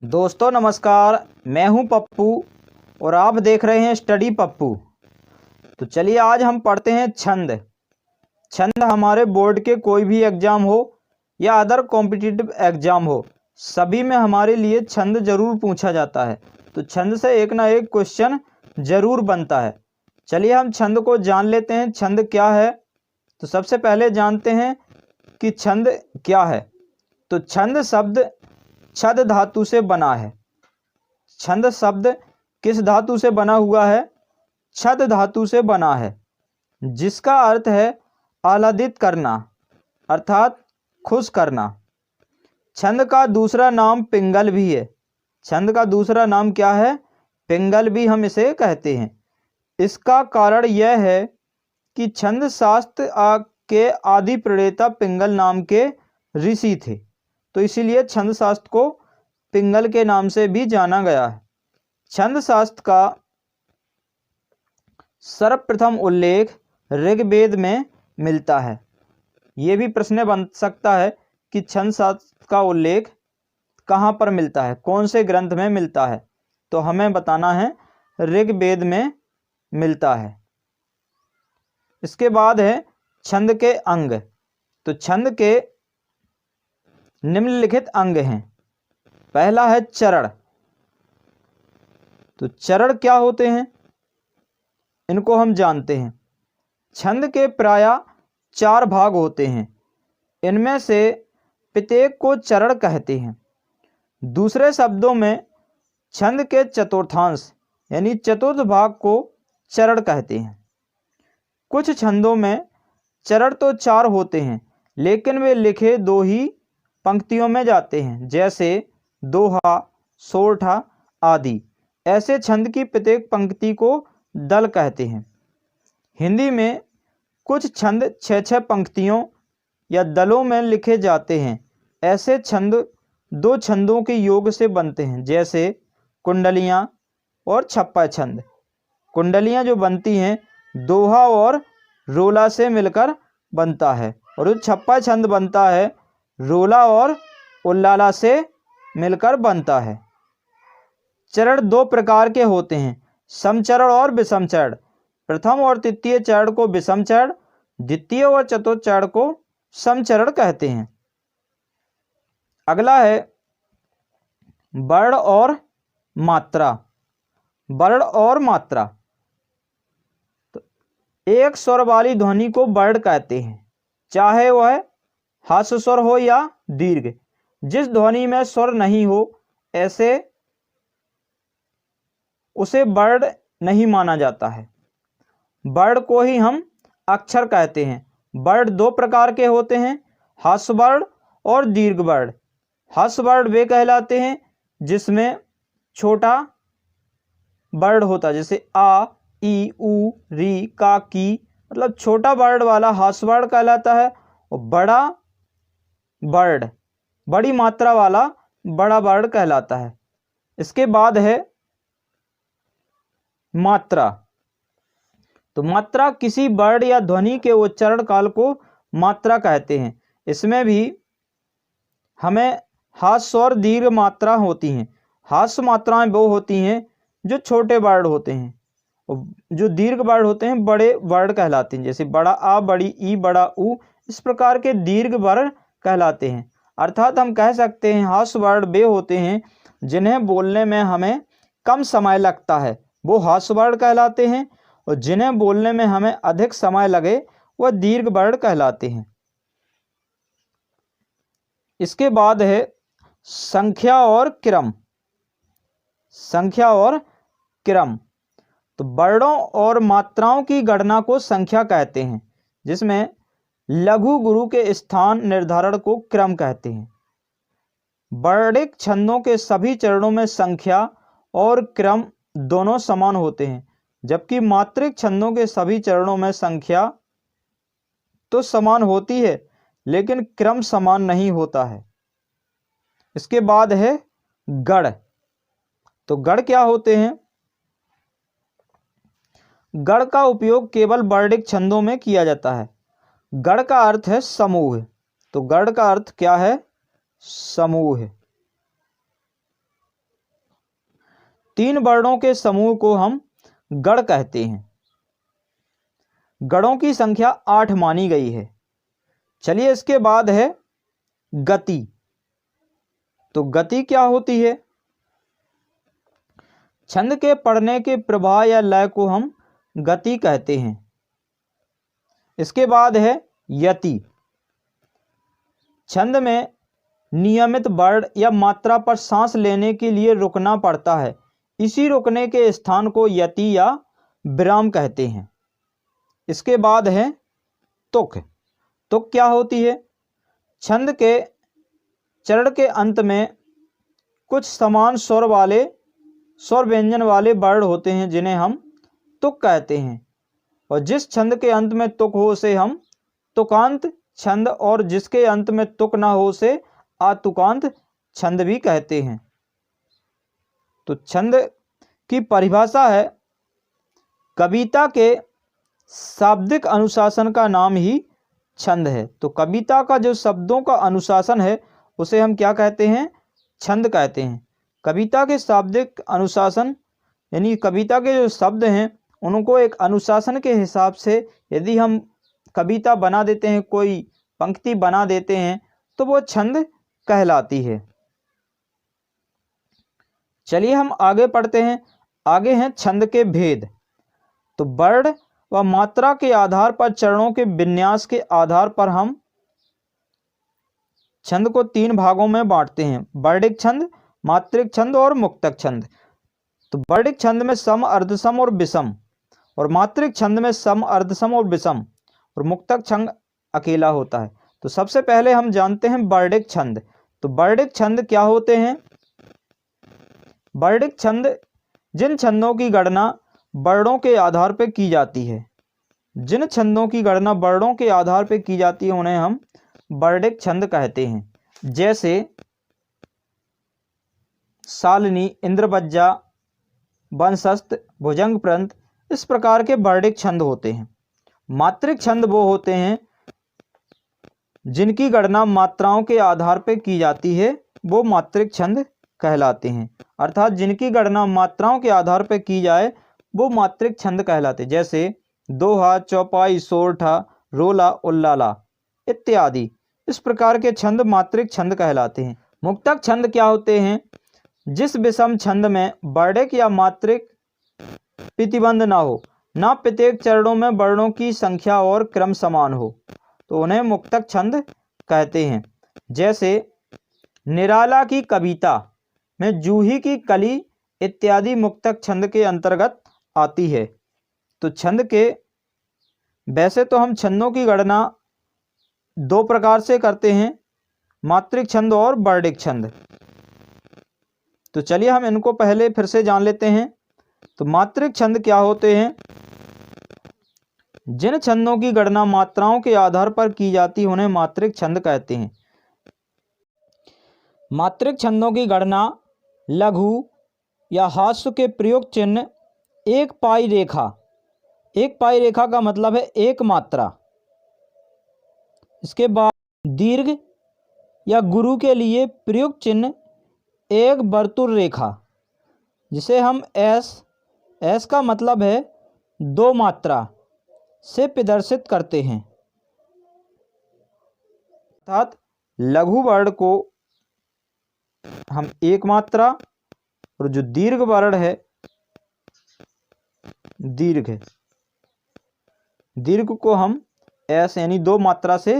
दोस्तों नमस्कार, मैं हूं पप्पू और आप देख रहे हैं स्टडी पप्पू। तो चलिए आज हम पढ़ते हैं छंद। छंद हमारे बोर्ड के कोई भी एग्ज़ाम हो या अदर कॉम्पिटिटिव एग्ज़ाम हो, सभी में हमारे लिए छंद ज़रूर पूछा जाता है। तो छंद से एक ना एक क्वेश्चन ज़रूर बनता है। चलिए हम छंद को जान लेते हैं, छंद क्या है। तो सबसे पहले जानते हैं कि छंद क्या है। तो छंद शब्द छद धातु से बना है। छंद शब्द किस धातु से बना हुआ है? छद धातु से बना है, जिसका अर्थ है आह्लादित करना अर्थात खुश करना। छंद का दूसरा नाम पिंगल भी है। छंद का दूसरा नाम क्या है? पिंगल भी हम इसे कहते हैं। इसका कारण यह है कि छंद शास्त्र के आदि प्रणेता पिंगल नाम के ऋषि थे, तो इसीलिए छंद शास्त्र को पिंगल के नाम से भी जाना गया है। छंद शास्त्र का सर्वप्रथम उल्लेख ऋग्वेद में मिलता है। ये भी प्रश्न बन सकता है कि छंद शास्त्र का उल्लेख कहाँ पर मिलता है, कौन से ग्रंथ में मिलता है। तो हमें बताना है ऋग्वेद में मिलता है। इसके बाद है छंद के अंग। तो छंद के निम्नलिखित अंग हैं। पहला है चरण। तो चरण क्या होते हैं, इनको हम जानते हैं। छंद के प्रायः 4 भाग होते हैं। इनमें से प्रत्येक को चरण कहते हैं। दूसरे शब्दों में छंद के चतुर्थांश यानी चतुर्थ भाग को चरण कहते हैं। कुछ छंदों में चरण तो 4 होते हैं, लेकिन वे लिखे 2 ही पंक्तियों में जाते हैं, जैसे दोहा, सोरठा आदि। ऐसे छंद की प्रत्येक पंक्ति को दल कहते हैं। हिंदी में कुछ छंद 6-6 पंक्तियों या दलों में लिखे जाते हैं। ऐसे छंद 2 छंदों के योग से बनते हैं, जैसे कुंडलियाँ और छप्पा छंद। कुंडलियाँ जो बनती हैं दोहा और रोला से मिलकर बनता है, और जो छप्पा छंद बनता है रोला और उल्लाला से मिलकर बनता है। चरण 2 प्रकार के होते हैं, समचरण और विषम चरण। प्रथम और तृतीय चरण को विषम चरण, द्वितीय और चतुर्थ चरण को समचरण कहते हैं। अगला है वर्ण और मात्रा। वर्ण और मात्रा। तो एक स्वर वाली ध्वनि को वर्ण कहते हैं, चाहे वह हास्य स्वर हो या दीर्घ। जिस ध्वनि में स्वर नहीं हो ऐसे उसे वर्ण नहीं माना जाता है। वर्ण को ही हम अक्षर कहते हैं। वर्ण 2 प्रकार के होते हैं, हास्य वर्ण और दीर्घ वर्ण। हास्य वर्ण वे कहलाते हैं जिसमें छोटा वर्ण होता है, जैसे आ, ई, उ, री, का, की, मतलब छोटा वर्ण वाला हास्य वर्ण कहलाता है। और बड़ा वर्ण, बड़ी मात्रा वाला बड़ा वर्ण कहलाता है। इसके बाद है मात्रा। तो मात्रा किसी वर्ण या ध्वनि के उच्चारण काल को मात्रा कहते हैं। इसमें भी हमें हास्य और दीर्घ मात्रा होती हैं। हास्य मात्राएं वो होती हैं जो छोटे वर्ण होते हैं, और जो दीर्घ वर्ण होते हैं बड़े वर्ण कहलाते हैं, जैसे बड़ा आ, बड़ी ई, बड़ा उ। इस प्रकार के दीर्घ वर्ण कहलाते हैं। अर्थात हम कह सकते हैं हास्य वर्ण वे होते हैं जिन्हें बोलने में हमें कम समय लगता है, वो हास्य वर्ण कहलाते हैं, और जिन्हें बोलने में हमें अधिक समय लगे वह दीर्घ वर्ण कहलाते हैं। इसके बाद है संख्या और क्रम। संख्या और क्रम। तो वर्णों और मात्राओं की गणना को संख्या कहते हैं, जिसमें लघु गुरु के स्थान निर्धारण को क्रम कहते हैं। वर्णिक छंदों के सभी चरणों में संख्या और क्रम दोनों समान होते हैं, जबकि मात्रिक छंदों के सभी चरणों में संख्या तो समान होती है लेकिन क्रम समान नहीं होता है। इसके बाद है गढ़। तो गढ़ क्या होते हैं? गढ़ का उपयोग केवल वर्णिक छंदों में किया जाता है। गढ़ का अर्थ है समूह। तो गढ़ का अर्थ क्या है? समूह। तीन वर्णों के समूह को हम गण कहते हैं। गणों की संख्या 8 मानी गई है। चलिए इसके बाद है गति। तो गति क्या होती है? छंद के पढ़ने के प्रवाह या लय को हम गति कहते हैं। इसके बाद है यति। छंद में नियमित वर्ण या मात्रा पर सांस लेने के लिए रुकना पड़ता है। इसी रुकने के स्थान को यति या विराम कहते हैं। इसके बाद है तुक। तुक क्या होती है? छंद के चरण के अंत में कुछ समान स्वर व्यंजन वाले वर्ण होते हैं जिन्हें हम तुक कहते हैं। और जिस छंद के अंत में तुक हो उसे हम तुकांत छंद, और जिसके अंत में तुक ना हो उसे आतुकांत छंद भी कहते हैं। तो छंद की परिभाषा है, कविता के शाब्दिक अनुशासन का नाम ही छंद है। तो कविता का जो शब्दों का अनुशासन है उसे हम क्या कहते हैं? छंद कहते हैं। कविता के शाब्दिक अनुशासन यानी कविता के जो शब्द हैं उनको एक अनुशासन के हिसाब से यदि हम कविता बना देते हैं, कोई पंक्ति बना देते हैं, तो वो छंद कहलाती है। चलिए हम आगे पढ़ते हैं। आगे हैं छंद के भेद। तो वर्ण व मात्रा के आधार पर चरणों के विन्यास के आधार पर हम छंद को 3 भागों में बांटते हैं: वर्णिक छंद, मात्रिक छंद और मुक्तक छंद। तो वर्णिक छंद में सम, अर्धसम और विषम, और मात्रिक छंद में सम, अर्धसम और विषम, और मुक्तक छंद अकेला होता है। तो सबसे पहले हम जानते हैं वर्णिक छंद। तो वर्णिक छंद क्या होते हैं? वर्णिक छंद जिन छंदों की गणना वर्णों के आधार पर की जाती है, जिन छंदों की गणना वर्णों के आधार पर की जाती है उन्हें हम वर्णिक छंद कहते हैं। जैसे शालिनी, इंद्रवज्जा, वंशस्थ, भुजंग प्रंत, इस प्रकार के वर्णिक छंद होते हैं। मात्रिक छंद वो होते हैं जिनकी गणना मात्राओं के आधार पर की जाती है, वो मात्रिक छंद कहलाते हैं। अर्थात जिनकी गणना मात्राओं के आधार पर की जाए वो मात्रिक छंद कहलाते हैं। जैसे दोहा, चौपाई, सोरठा, रोला, उल्लाला इत्यादि। इस प्रकार के छंद मात्रिक छंद कहलाते हैं। मुक्तक छंद क्या होते हैं? जिस विषम छंद में वर्णिक या मात्रिक प्रतिबंध ना हो, ना प्रत्येक चरणों में वर्णों की संख्या और क्रम समान हो, तो उन्हें मुक्तक छंद कहते हैं। जैसे निराला की कविता में जूही की कली इत्यादि मुक्तक छंद के अंतर्गत आती है। तो छंद के वैसे तो हम छंदों की गणना 2 प्रकार से करते हैं, मात्रिक छंद और वर्णिक छंद। तो चलिए हम इनको पहले फिर से जान लेते हैं। तो मात्रिक छंद क्या होते हैं? जिन छंदों की गणना मात्राओं के आधार पर की जाती है उन्हें मात्रिक छंद कहते हैं। मात्रिक छंदों की गणना लघु या हास्य के प्रयुक्त चिन्ह एक पाई रेखा का मतलब है एक मात्रा। इसके बाद दीर्घ या गुरु के लिए प्रयुक्त चिन्ह एक वर्तुल रेखा, जिसे हम एस का मतलब है 2 मात्रा से प्रदर्शित करते हैं। अर्थात लघु वर्ण को हम 1 मात्रा, और जो दीर्घ वर्ण है दीर्घ को हम एस यानी 2 मात्रा से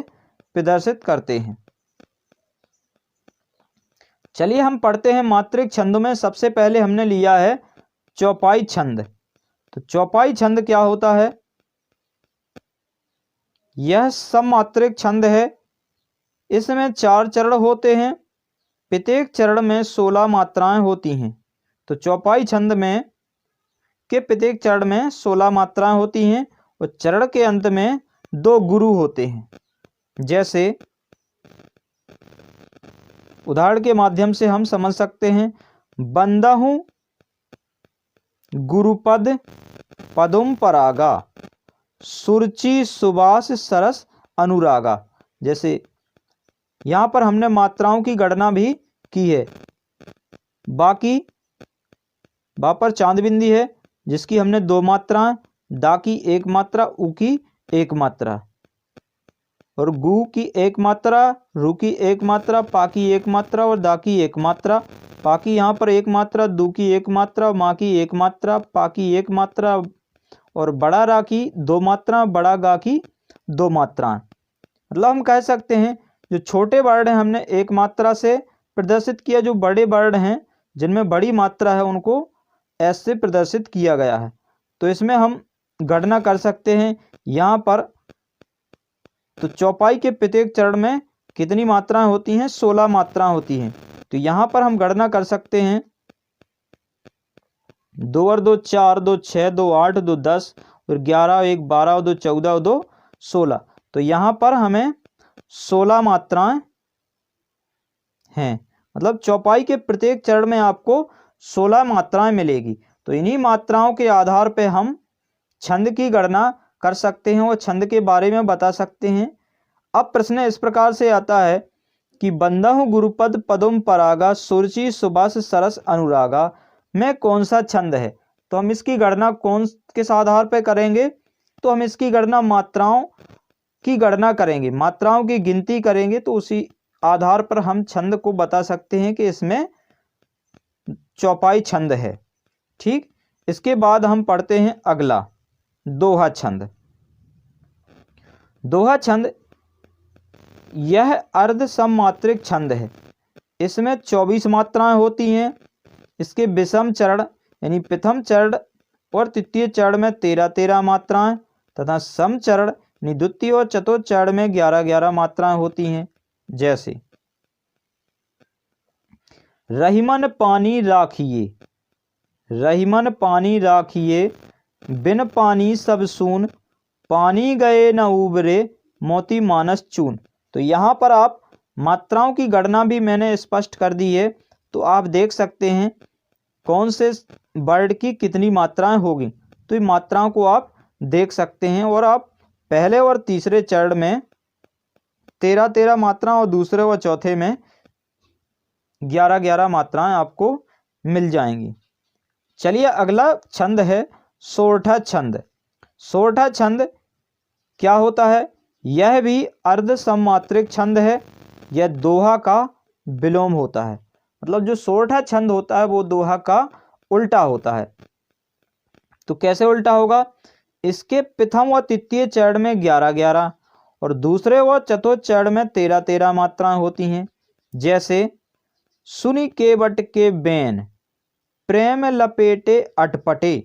प्रदर्शित करते हैं। चलिए हम पढ़ते हैं मात्रिक छंदों में। सबसे पहले हमने लिया है चौपाई छंद। तो चौपाई छंद क्या होता है? यह सममात्रिक छंद है। इसमें 4 चरण होते हैं। प्रत्येक चरण में 16 मात्राएं होती हैं। तो चौपाई छंद में के प्रत्येक चरण में 16 मात्राएं होती हैं और चरण के अंत में 2 गुरु होते हैं। जैसे उदाहरण के माध्यम से हम समझ सकते हैं, बंदहु गुरुपद पदुम परागा, सुरुचि सुबास सरस अनुरागा। जैसे यहाँ पर हमने मात्राओं की गणना भी की है। बाकी बा पर चांद बिंदी है जिसकी हमने 2 मात्राएं, दा की 1 मात्रा, उ की 1 मात्रा, और गु की 1 मात्रा, रु की 1 मात्रा, पा की 1 मात्रा और दा की 1 मात्रा। पा की यहाँ पर 1 मात्रा, दू की 1 मात्रा, माँ की 1 मात्रा, पा की 1 मात्रा और बड़ा रा की 2 मात्रा, बड़ा गा की 2 मात्राएं। मतलब हम कह सकते हैं जो छोटे वर्ड हैं हमने 1 मात्रा से प्रदर्शित किया, जो बड़े वर्ड हैं जिनमें बड़ी मात्रा है उनको एस से प्रदर्शित किया गया है। तो इसमें हम गणना कर सकते हैं यहाँ पर। तो चौपाई के प्रत्येक चरण में कितनी मात्राएं होती हैं? 16 मात्राएं होती हैं। तो यहाँ पर हम गणना कर सकते हैं 2 और 2 4, 2 6, 2 8, 2 10 और 11, 1 12 और 2 14 और 2 16। तो यहाँ पर हमें 16 मात्राएं हैं। मतलब चौपाई के प्रत्येक चरण में आपको 16 मात्राएं मिलेगी। तो इन्हीं मात्राओं के आधार पर हम छंद की गणना कर सकते हैं और छंद के बारे में बता सकते हैं। अब प्रश्न इस प्रकार से आता है कि बंदहु गुरुपद पदुम परागा सुरुचि सुबस सरस अनुरागा में कौन सा छंद है? तो हम इसकी गणना कौन किस आधार पर करेंगे? तो हम इसकी गणना मात्राओं की गणना करेंगे, मात्राओं की गिनती करेंगे। तो उसी आधार पर हम छंद को बता सकते हैं कि इसमें चौपाई छंद है। ठीक, इसके बाद हम पढ़ते हैं अगला दोहा छंद। दोहा छंद यह अर्ध सममात्रिक छंद है। इसमें 24 मात्राएं होती हैं। इसके विषम चरण यानी प्रथम चरण और तृतीय चरण में 13-13 मात्राएं तथा सम चरण यानी द्वितीय और चतुर्थ चरण में 11-11 मात्राएं होती हैं। जैसे रहीमन पानी राखिए, रहीमन पानी राखिए, बिन पानी सब सून, पानी गए न उबरे, मोती मानस चून। तो यहाँ पर आप मात्राओं की गणना भी मैंने स्पष्ट कर दी है। तो आप देख सकते हैं कौन से वर्ड की कितनी मात्राएं होगी। तो ये मात्राओं को आप देख सकते हैं और आप पहले और तीसरे चरण में 13-13 मात्राएं और दूसरे और चौथे में 11-11 मात्राएं आपको मिल जाएंगी। चलिए अगला छंद है सोरठा छंद। सोरठा छंद क्या होता है? यह भी अर्ध सममात्रिक छंद है। यह दोहा का विलोम होता है। मतलब जो सोरठा छंद होता है वो दोहा का उल्टा होता है। तो कैसे उल्टा होगा? इसके प्रथम व तृतीय चरण में 11-11 और दूसरे व चतुर्थ चरण में 13-13 मात्राएं होती हैं। जैसे सुनी के बट के बैन, प्रेम लपेटे अटपटे,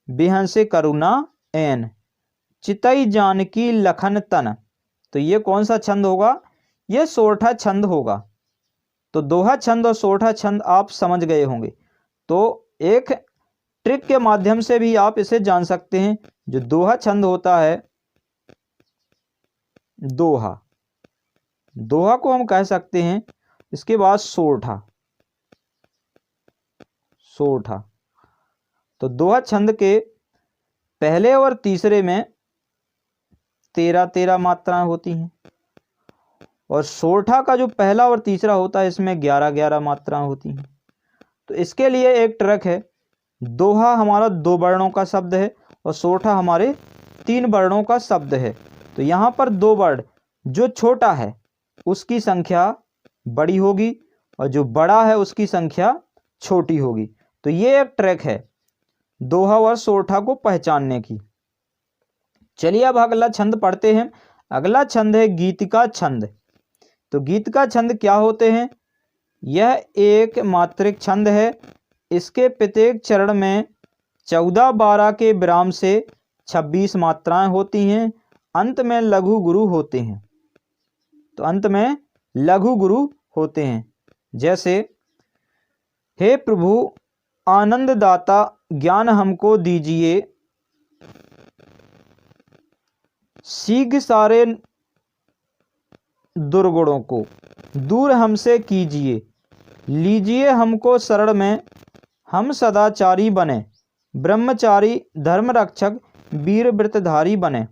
बिहंसे करुणा ऐन, चितई जानकी लखन तन। तो ये कौन सा छंद होगा? ये सोरठा छंद होगा। तो दोहा छंद और सोरठा छंद आप समझ गए होंगे। तो एक ट्रिक के माध्यम से भी आप इसे जान सकते हैं। जो दोहा छंद होता है, दोहा, दोहा को हम कह सकते हैं। इसके बाद सोरठा, सोरठा। तो दोहा छंद के पहले और तीसरे में 13-13 मात्राएं होती हैं और सोरठा का जो पहला और तीसरा होता है इसमें 11-11 मात्राएं होती हैं। तो इसके लिए एक ट्रिक है। दोहा हमारा 2 वर्णों का शब्द है और सोरठा हमारे 3 वर्णों का शब्द है। तो यहाँ पर 2 वर्ण, जो छोटा है उसकी संख्या बड़ी होगी और जो बड़ा है उसकी संख्या छोटी होगी। तो ये एक ट्रिक है दोहा और सोरठा को पहचानने की। चलिए अब अगला छंद पढ़ते हैं। अगला छंद है गीत का छंद। तो गीत का छंद क्या होते हैं? यह एक मात्रिक छंद है। इसके प्रत्येक चरण में 14-12 के विराम से 26 मात्राएं होती हैं। अंत में लघु गुरु होते हैं। तो अंत में लघु गुरु होते हैं। जैसे हे प्रभु आनंद दाता ज्ञान हमको दीजिए, सीख सारे दुर्गुणों को दूर हमसे कीजिए, लीजिए हमको शरण में, हम सदाचारी बने, ब्रह्मचारी धर्म रक्षक वीर व्रतधारी बने।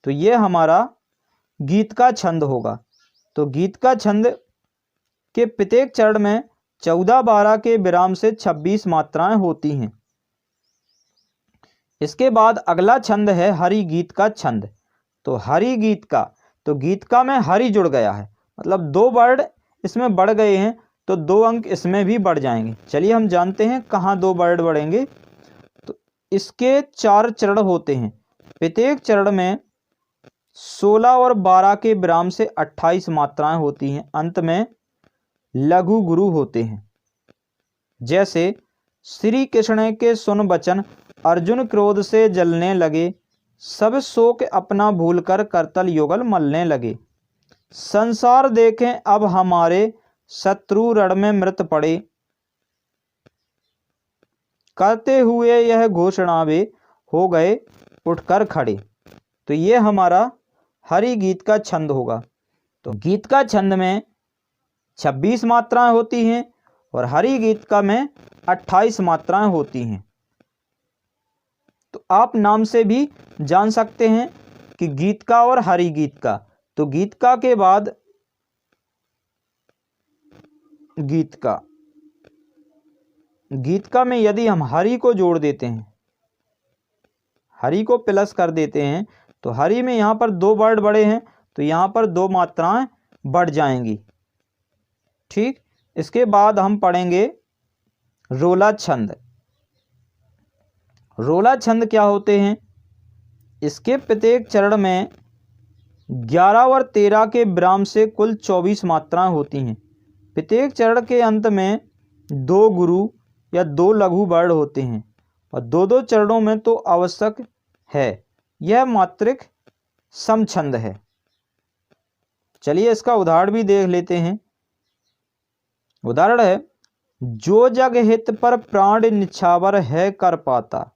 तो ये हमारा गीत का छंद होगा। तो गीत का छंद के प्रत्येक चरण में 14-12 के विराम से 26 मात्राएं होती हैं। इसके बाद अगला छंद है हरि गीत का छंद। तो हरि गीत का, तो गीत का में हरि जुड़ गया है, मतलब 2 वर्ड इसमें बढ़ गए हैं, तो 2 अंक इसमें भी बढ़ जाएंगे। चलिए हम जानते हैं कहाँ 2 वर्ड बढ़ेंगे। तो इसके 4 चरण होते हैं। प्रत्येक चरण में 16 और 12 के विराम से 28 मात्राएं होती हैं। अंत में लघु गुरु होते हैं। जैसे श्री कृष्ण के सुन बचन, अर्जुन क्रोध से जलने लगे, सब शोक अपना भूलकर करतल युगल मलने लगे। संसार देखें अब हमारे, शत्रु रण में मृत पड़े, करते हुए यह घोषणा वे हो गए उठकर खड़े। तो ये हमारा हरि गीत का छंद होगा। तो गीत का छंद में 26 मात्राएं होती हैं और हरि गीत का में 28 मात्राएं होती हैं। तो आप नाम से भी जान सकते हैं कि गीत का और हरि गीत का। तो गीत का के बाद गीत का में यदि हम हरि को जोड़ देते हैं, हरि को प्लस कर देते हैं, तो हरि में यहाँ पर 2 वर्ड बढ़े हैं, तो यहाँ पर 2 मात्राएं बढ़ जाएंगी। ठीक, इसके बाद हम पढ़ेंगे रोला छंद। रोला छंद क्या होते हैं? इसके प्रत्येक चरण में 11 और 13 के विराम से कुल 24 मात्राएं होती हैं। प्रत्येक चरण के अंत में 2 गुरु या 2 लघु वर्ण होते हैं और 2-2 चरणों में तो आवश्यक है। यह मात्रिक समछंद है। चलिए इसका उदाहरण भी देख लेते हैं। उदाहरण है, जो जग हित पर प्राण निछावर है कर पाता,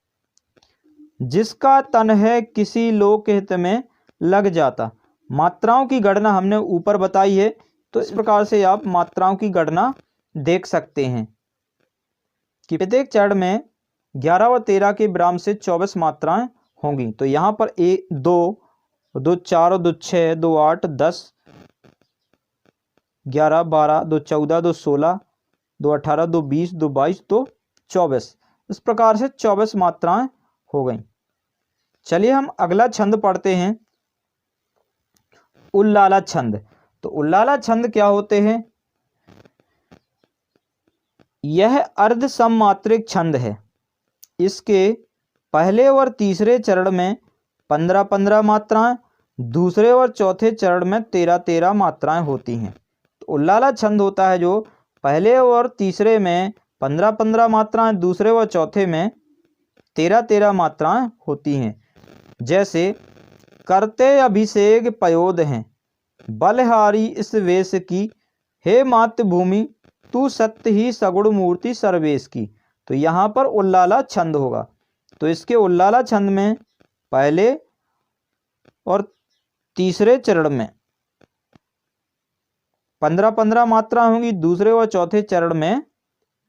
जिसका तन है किसी लोक हित में लग जाता। मात्राओं की गणना हमने ऊपर बताई है, तो इस प्रकार से आप मात्राओं की गणना देख सकते हैं कि प्रत्येक चरण में 11 और 13 के विराम से 24 मात्राएं होंगी। तो यहाँ पर 1 2 2 4 2 6 2 8 10 11 12 2 14 2 16 2 18 2 20 2 22 2 24, इस प्रकार से 24 मात्राएं हो गई। चलिए हम अगला छंद पढ़ते हैं, उल्लाला छंद। तो उल्लाला छंद क्या होते हैं? यह अर्ध सममात्रिक छंद है। इसके पहले और तीसरे चरण में 15-15 मात्राएं, दूसरे और चौथे चरण में 13-13 मात्राएं होती हैं। तो उल्लाला छंद होता है जो पहले और तीसरे में 15-15 मात्राएं, दूसरे और चौथे में 13-13 मात्राएं होती हैं। जैसे करते अभिषेक पयोद हैं, बलहारी इस वेश की, हे मातृभूमि तू सत्य ही सगुण मूर्ति सर्वेश की। तो यहाँ पर उल्लाला छंद होगा। तो इसके उल्लाला छंद में पहले और तीसरे चरण में 15-15 मात्रा होंगी, दूसरे और चौथे चरण में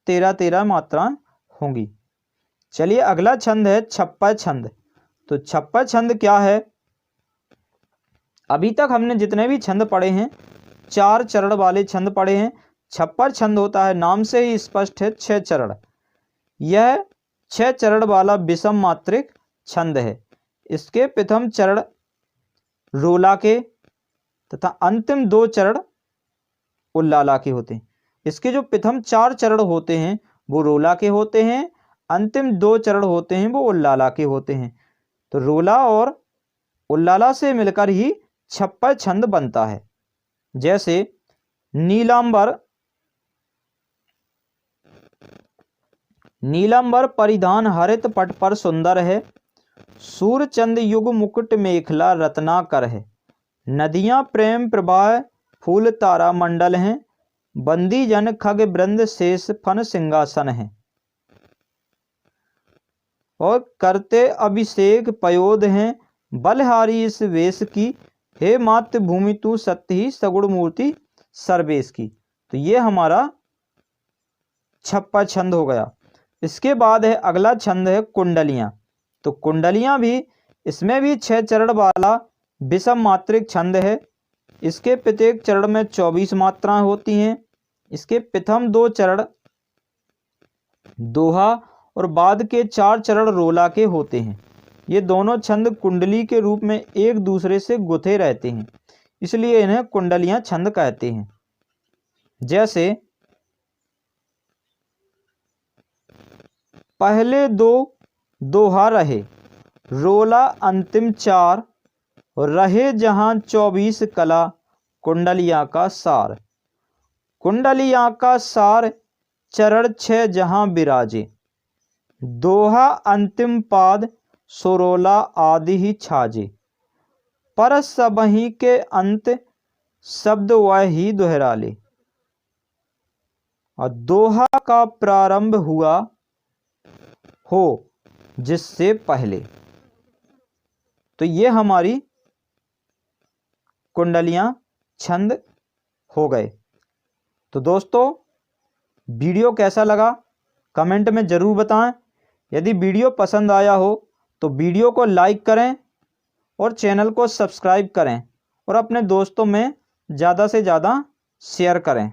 13-13 मात्रा होंगी। चलिए अगला छंद है छप्पा छंद। तो छप्पा छंद क्या है? अभी तक हमने जितने भी छंद पढ़े हैं 4 चरण वाले छंद पढ़े हैं। छप्पर छंद होता है, नाम से ही स्पष्ट है, 6 चरण। यह 6 चरण वाला विषम मात्रिक छंद है। इसके प्रथम चरण रोला के तथा अंतिम 2 चरण उल्लाला के होते हैं। इसके जो प्रथम 4 चरण होते हैं वो रोला के होते हैं, अंतिम 2 चरण होते हैं वो उल्लाला के होते हैं। तो रोला और उल्लाला से मिलकर ही छप्पर छंद बनता है। जैसे नीलांबर, नीलांबर परिधान हरित पट पर सुंदर है, सूरचंद युग मुकुट मेखला रत्नाकर है, नदियां प्रेम प्रवाह फूल तारा मंडल हैं, बंदी जन खग वृंद शेष फन सिंहासन है। और करते अभिषेक पयोद हैं, बलहारी इस वेश की, हे मातृभूमि तू सत्य ही सगुण मूर्ति सर्वेश की। तो ये हमारा छप्पा छंद हो गया। इसके बाद है अगला छंद है कुंडलियां। तो कुंडलियां भी, इसमें भी 6 चरण वाला विषम मात्रिक छंद है। इसके प्रत्येक चरण में 24 मात्राएं होती हैं। इसके प्रथम 2 चरण दोहा और बाद के 4 चरण रोला के होते हैं। ये दोनों छंद कुंडली के रूप में एक दूसरे से गुथे रहते हैं, इसलिए इन्हें कुंडलियां छंद कहते हैं। जैसे पहले 2 दोहा रहे, रोला अंतिम 4, रहे जहां 24 कला, कुंडलियां का सार। कुंडलियां का सार चरण 6 जहां विराजे, दोहा अंतिम पाद सुरोला आदि ही छाजे। पर सबही के अंत शब्द वह ही दोहरा ले, और दोहा का प्रारंभ हुआ हो जिससे पहले। तो ये हमारी कुंडलियां छंद हो गए। तो दोस्तों, वीडियो कैसा लगा कमेंट में ज़रूर बताएं। यदि वीडियो पसंद आया हो तो वीडियो को लाइक करें और चैनल को सब्सक्राइब करें और अपने दोस्तों में ज़्यादा से ज़्यादा शेयर करें।